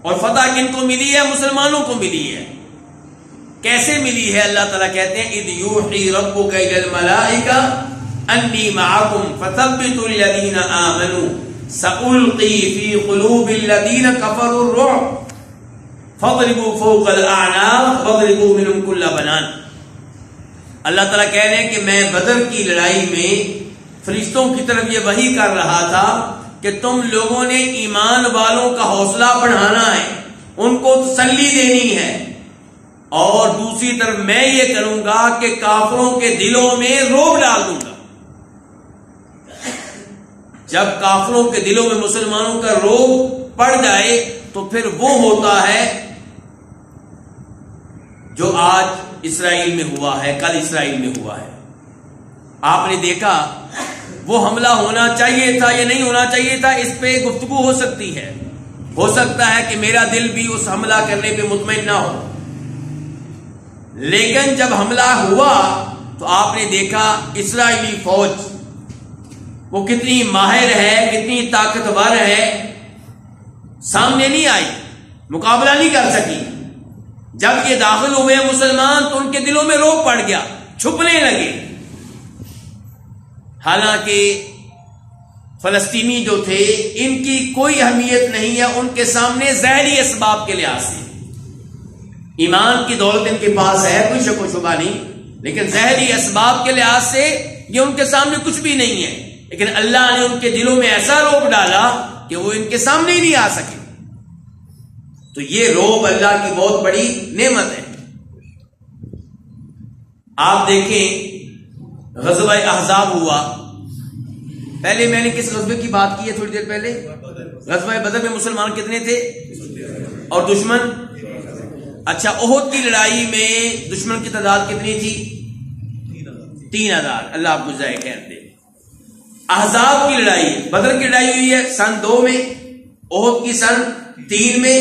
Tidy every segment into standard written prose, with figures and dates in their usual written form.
اور فتح کن کو ملی ہے؟ مسلمانوں کو ملی ہے۔ کیسے ملی ہے؟ اللہ تعالیٰ کہتے ہیں اذ یوحی ربک الی الملائکہ انی معکم فثبتوا الذین آمنوا سألقی فی قلوب الذین کفروا الرعب فاضربوا فوق الاعناق واضربوا منهم کل بنان۔ اللہ تعالیٰ کہہ رہے ہیں کہ میں بدر کی لڑائی میں فرشتوں کی طرف یہ وحی کر رہا تھا کہ تم لوگوں نے ایمان والوں کا حوصلہ بڑھانا ہے، ان کو تسلی دینی ہے، اور دوسری طرف میں یہ کروں گا کہ کافروں کے دلوں میں رعب ڈال دوں گا۔ جب کافروں کے دلوں میں مسلمانوں کا رعب پڑ جائے تو پھر وہ ہوتا ہے جو آج اسرائیل میں ہوا ہے، کل اسرائیل میں ہوا ہے۔ آپ نے دیکھا وہ حملہ ہونا چاہیے تھا یا نہیں ہونا چاہیے تھا، اس پہ گفتگو ہو سکتی ہے، ہو سکتا ہے کہ میرا دل بھی اس حملہ کرنے پہ مطمئن نہ ہو، لیکن جب حملہ ہوا تو آپ نے دیکھا اسرائیلی فوج وہ کتنی ماہر ہے، کتنی طاقتور ہے، سامنے نہیں آئی، مقابلہ نہیں کر سکی۔ جب یہ داخل ہوئے مسلمان تو ان کے دلوں میں رعب پڑ گیا، چھپنے لگے۔ حالانکہ فلسطینی جو تھے ان کی کوئی اہمیت نہیں ہے ان کے سامنے ظاہری اسباب کے لحاظ سے۔ ایمان کی دولت ان کے پاس ہے، کوئی شک و شبہ نہیں، لیکن ظاہری اسباب کے لحاظ سے یہ ان کے سامنے کچھ بھی نہیں ہے۔ لیکن اللہ نے ان کے دلوں میں ایسا رعب ڈالا کہ وہ ان کے سامنے ہی نہیں آ سکے۔ تو یہ رعب اللہ کی بہت بڑی نعمت ہے۔ آپ دیکھیں غزوہ احزاب ہوا، پہلے میں نے کس غزوے کی بات کی ہے تھوڑی دیر پہلے؟ غزوہ بدر میں مسلمان کتنے تھے اور دشمن؟ اچھا، احد کی لڑائی میں دشمن کی تعداد کتنی تھی؟ 3000۔ اللہ آپ کو جزائے خیر دے۔ احزاب کی لڑائی، بدر کی لڑائی ہوئی ہے سن 2 میں، احد کی سن 3 میں،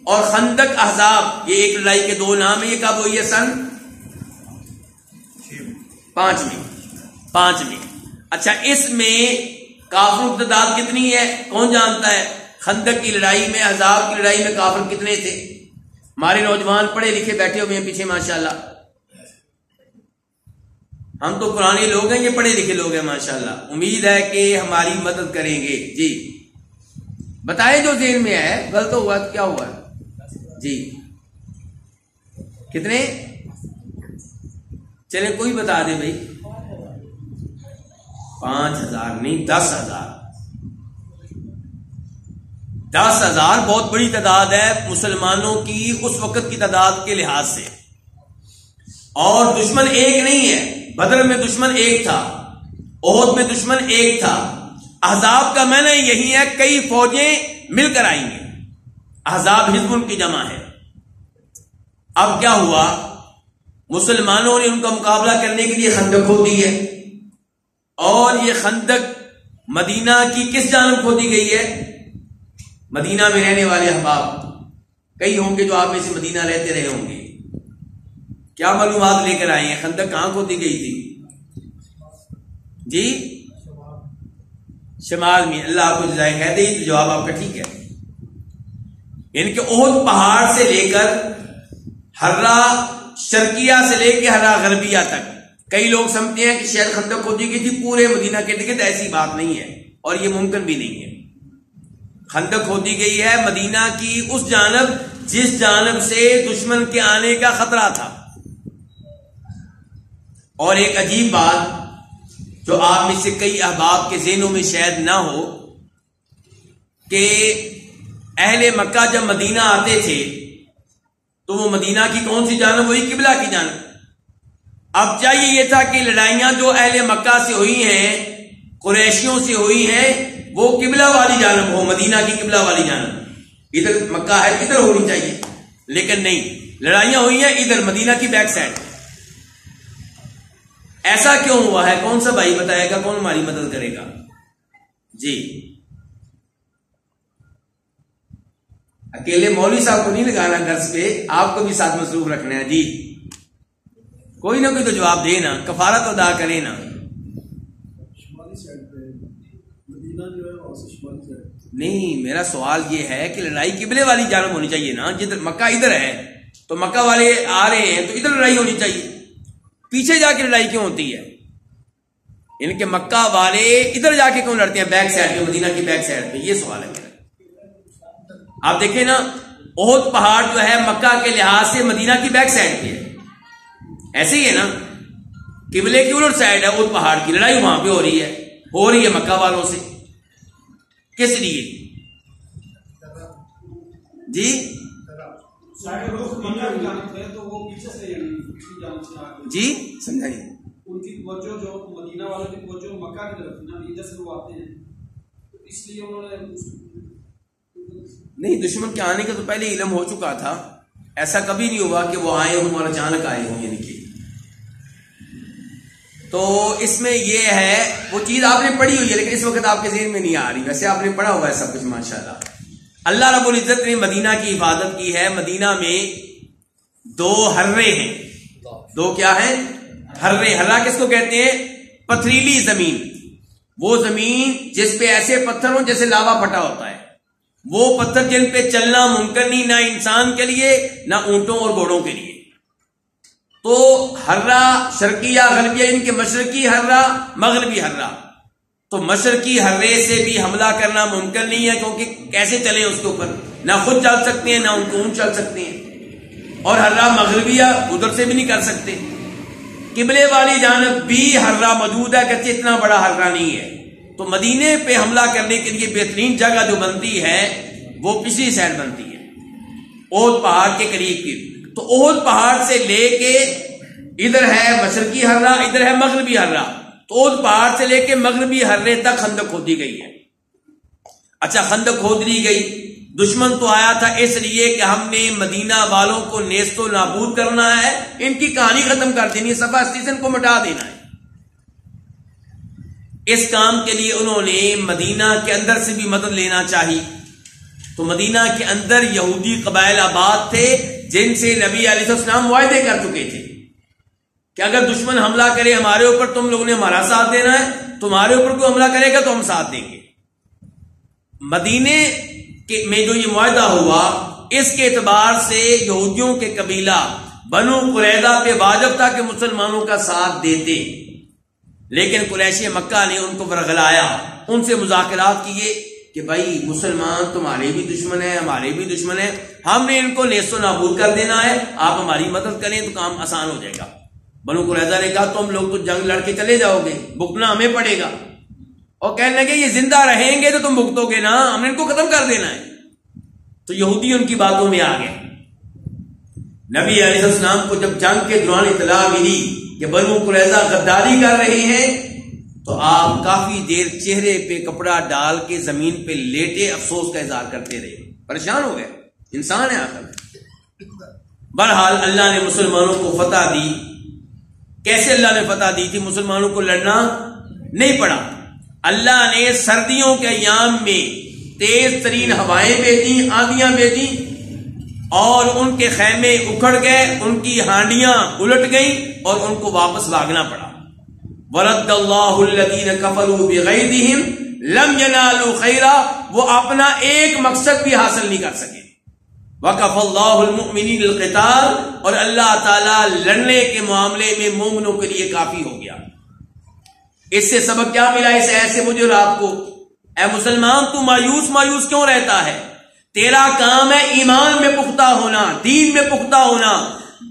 اور خندق احزاب یہ ایک لڑائی کے 2 نام ہیں، یہ کب ہوئی ہے؟ سن 5 میں۔ اچھا، اس میں کافروں کی تعداد کتنی ہے کون جانتا ہے؟ خندق کی لڑائی میں، احزاب کی لڑائی میں کافر کتنے تھے؟ ہمارے نوجوان پڑھے لکھے بیٹھے ہوئے ہیں پیچھے ماشاءاللہ، ہم تو پرانے لوگ ہیں، یہ پڑھے لکھے لوگ ہیں ماشاءاللہ، امید ہے کہ ہماری مدد کریں گے۔ جی بتائیں جو ذہن میں ہے، غلط ہوا تو کیا ہوا جی؟ کتنے؟ چلے کوئی بتا دے بھائی۔ 5000 نہیں، 10,000۔ 10,000 بہت بڑی تعداد ہے مسلمانوں کی اس وقت کی تعداد کے لحاظ سے، اور دشمن ایک نہیں ہے۔ بدر میں دشمن ایک تھا، احد میں دشمن ایک تھا۔ احزاب کا معنی یہی ہے کئی فوجیں مل کر آئیں گے، احزاب حزب ان کی جمع ہے۔ اب کیا ہوا؟ مسلمانوں نے ان کا مقابلہ کرنے کے لیے خندق کھودی ہے، اور یہ خندق مدینہ کی کس جانب کھودی گئی ہے؟ مدینہ میں رہنے والے احباب کئی ہوں گے جو آپ میں سے مدینہ رہتے رہے ہوں گے، کیا معلومات لے کر آئے ہیں؟ خندق کہاں کھودی گئی تھی جی؟ شمال میں۔ اللہ آپ کو جزائے خیر دے، تو جواب آپ کا ٹھیک ہے۔ یعنی کہ احد پہاڑ سے لے کر حرہ شرقیہ سے لے کے حرہ غربیہ تک، کئی لوگ سمجھتے ہیں کہ شاید خندق کھودی گئی تھی پورے مدینہ کے ارد گرد، ایسی بات نہیں ہے، اور یہ ممکن بھی نہیں ہے۔ خندق کھودی گئی ہے مدینہ کی اس جانب جس جانب سے دشمن کے آنے کا خطرہ تھا۔ اور ایک عجیب بات جو آپ میں سے کئی احباب کے ذہنوں میں شاید نہ ہو، کہ اہل مکہ جب مدینہ آتے تھے تو وہ مدینہ کی کون سی جانب ہوئی؟ قبلہ کی جانب۔ اب چاہیے یہ تھا کہ لڑائیاں جو اہل مکہ سے ہوئی ہیں، قریشیوں سے ہوئی ہیں، وہ قبلہ والی جانب ہو، مدینہ کی قبلہ والی جانب، ادھر مکہ ہے ادھر ہونی چاہیے، لیکن نہیں، لڑائیاں ہوئی ہیں ادھر مدینہ کی بیک سائڈ۔ ایسا کیوں ہوا ہے؟ کون سا بھائی بتائے گا؟ کون ہماری مدد کرے گا جی؟ اکیلے مولوی صاحب کو نہیں لگانا درس پہ، آپ کو بھی ساتھ مصروف رکھنا ہے جی۔ کوئی نہ کوئی تو جواب دے نا، کفارہ تو ادا کرے نا۔ شمالی سائڈ پہ مدینہ جو ہے، نہیں، میرا سوال یہ ہے کہ لڑائی قبلے والی جانب ہونی چاہیے نا. جدھر مکہ ادھر ہے تو مکہ والے آ رہے ہیں تو ادھر لڑائی ہونی چاہیے. پیچھے جا کے لڑائی کیوں ہوتی ہے؟ ان کے مکہ والے ادھر جا کے کیوں لڑتے ہیں بیک سائڈ پہ، مدینہ کی بیک سائڈ پہ؟ یہ سوال ہے میرا. آپ دیکھیں نا، احد پہاڑ جو ہے مکہ کے لحاظ سے مدینہ کی بیک سائڈ پہ ہے. ایسے ہی ہے نا، قبلے کی الٹ سائڈ ہے احد پہاڑ کی، لڑائی وہاں پہ ہو رہی ہے مکہ والوں سے. کس لیے؟ جی جی سمجھائیے. ان کی توجہ جو مدینہ والوں کی توجہ مکہ کی طرف نا، ادھر سے وہ آتے ہیں تو اس لیے انہوں نے نہیں، دشمن کے آنے کا تو پہلے علم ہو چکا تھا. ایسا کبھی نہیں ہوا کہ وہ آئے ہوں اور اچانک آئے ہوں. یعنی کہ تو اس میں یہ ہے، وہ چیز آپ نے پڑھی ہوئی ہے لیکن اس وقت آپ کے ذہن میں نہیں آ رہی. ویسے آپ نے پڑھا ہوا ہے سب کچھ ماشاءاللہ. اللہ رب العزت نے مدینہ کی حفاظت کی ہے. مدینہ میں 2 ہرے ہیں. 2 کیا ہیں؟ ہرے. ہرا کس کو کہتے ہیں؟ پتھریلی زمین. وہ زمین جس پہ ایسے پتھر ہوں جیسے لاوا پھٹا ہوتا ہے. وہ پتھر جن پہ چلنا ممکن نہیں، نہ انسان کے لیے نہ اونٹوں اور گھوڑوں کے لیے. تو ہرا شرقیہ غربیہ، ان کے مشرقی ہرا مغربی ہرا. تو مشرقی ہرے سے بھی حملہ کرنا ممکن نہیں ہے، کیونکہ کیسے چلیں اس کے اوپر؟ نہ خود چل سکتے ہیں نہ ان کو اونٹ چل سکتے ہیں. اور ہرا مغربیہ ادھر سے بھی نہیں کر سکتے. قبلے والی جانب بھی ہرا موجود ہے، کہ اتنا بڑا ہرا نہیں ہے. تو مدینے پہ حملہ کرنے کے لیے بہترین جگہ جو بنتی ہے وہ پچھلی سائڈ بنتی ہے، احد پہاڑ کے قریب کی. تو احد پہاڑ سے لے کے ادھر ہے مشرقی ہرا، ادھر ہے مغربی ہرا. تو احد پہاڑ سے لے کے مغربی ہرے تک خندق کھودی گئی ہے. اچھا، خندق کھود دی گئی. دشمن تو آیا تھا اس لیے کہ ہم نے مدینہ والوں کو نیست و نابود کرنا ہے، ان کی کہانی ختم کر دینی ہے، صفحہ اسٹیشن کو مٹا دینا ہے. اس کام کے لیے انہوں نے مدینہ کے اندر سے بھی مدد لینا چاہی. تو مدینہ کے اندر یہودی قبائل آباد تھے جن سے نبی علیہ السلام وعدے کر چکے تھے کہ اگر دشمن حملہ کرے ہمارے اوپر، تم لوگوں نے ہمارا ساتھ دینا ہے. تمہارے اوپر کوئی حملہ کرے گا تو ہم ساتھ دیں گے. مدینے میں جو یہ معاہدہ ہوا، اس کے اعتبار سے یہودیوں کے قبیلہ بنو قریظہ پہ واجب تھا کہ مسلمانوں کا ساتھ دیتے. لیکن قریشی مکہ نے ان کو ورغلایا، ان سے مذاکرات کیے کہ بھائی مسلمان تمہارے بھی دشمن ہیں ہمارے بھی دشمن ہیں، ہم نے ان کو نیست و نابود کر دینا ہے، آپ ہماری مدد کریں تو کام آسان ہو جائے گا. بنو قریظہ نے کہا تم لوگ تو جنگ لڑ کے چلے جاؤ گے، بھگتنا ہمیں پڑے گا. اور کہنے لگے یہ زندہ رہیں گے تو تم بھگتو گے نا، ہم نے ان کو ختم کر دینا ہے. تو یہودی ان کی باتوں میں آ گئے. نبی علیہ السلام کو جب جنگ کے دوران اطلاع ملی کہ بنو قریظہ غداری کر رہے ہیں تو آپ کافی دیر چہرے پہ کپڑا ڈال کے زمین پہ لیٹے افسوس کا اظہار کرتے رہے. پریشان ہو گئے، انسان ہے آخر. بہرحال اللہ نے مسلمانوں کو فتح دی. کیسے اللہ نے فتح دی تھی؟ مسلمانوں کو لڑنا نہیں پڑا. اللہ نے سردیوں کے ایام میں تیز ترین ہوائیں بھیجی، آندھیاں بھیجی، اور ان کے خیمے اکھڑ گئے، ان کی ہانڈیاں الٹ گئیں اور ان کو واپس بھاگنا پڑا. وَرَدَّ اللَّهُ الَّذِينَ كَفَرُوا بِغَيْظِهِمْ لَمْ يَنَالُوا خَيْرًا. وہ اپنا ایک مقصد بھی حاصل نہیں کر سکے. وَكَفَى اللَّهُ الْمُؤْمِنِينَ الْقِتَالَ. اور اللہ تعالی لڑنے کے معاملے میں مومنوں کے لیے کافی ہو گیا. اس سے سبق کیا ملا اس ایسے مجھے اور آپ کو؟ اے مسلمان، تو مایوس کیوں رہتا ہے؟ تیرا کام ہے ایمان میں پختہ ہونا، دین میں پختہ ہونا.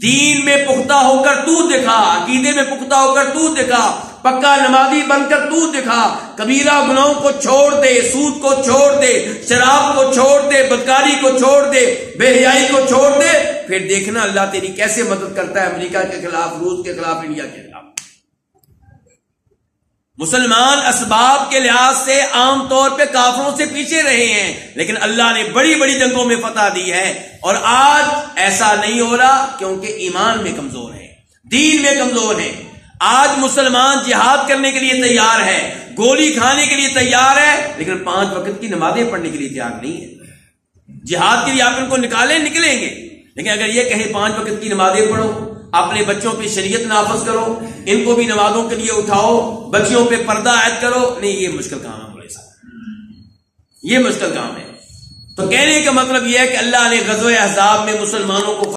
دین میں پختہ ہو کر تو دکھا، عقیدے میں پختہ ہو کر تو دکھا، پکا نمازی بن کر تو دکھا. کبیرہ گناہوں کو چھوڑ دے، سود کو چھوڑ دے، شراب کو چھوڑ دے، بدکاری کو چھوڑ دے، بے حیائی کو چھوڑ دے. پھر دیکھنا اللہ تیری کیسے مدد کرتا ہے امریکہ کے خلاف، روس کے خلاف، انڈیا کے خلاف. مسلمان اسباب کے لحاظ سے عام طور پہ کافروں سے پیچھے رہے ہیں، لیکن اللہ نے بڑی بڑی جنگوں میں فتح دی ہے. اور آج ایسا نہیں ہو رہا کیونکہ ایمان میں کمزور ہے، دین میں کمزور ہے. آج مسلمان جہاد کرنے کے لیے تیار ہے، گولی کھانے کے لیے تیار ہے، لیکن 5 وقت کی نمازیں پڑھنے کے لیے تیار نہیں ہے. جہاد کے لیے آپ ان کو نکلیں گے، لیکن اگر یہ کہیں 5 وقت کی نمازیں پڑھو، اپنے بچوں پہ شریعت نافذ کرو، ان کو بھی نمازوں کے لیے اٹھاؤ، بچیوں پہ پردہ عائد کرو، نہیں، یہ مشکل کام ہے. یہ مشکل کام ہے. تو کہنے کا مطلب یہ ہے کہ اللہ نے غزوہ احزاب میں مسلمانوں کو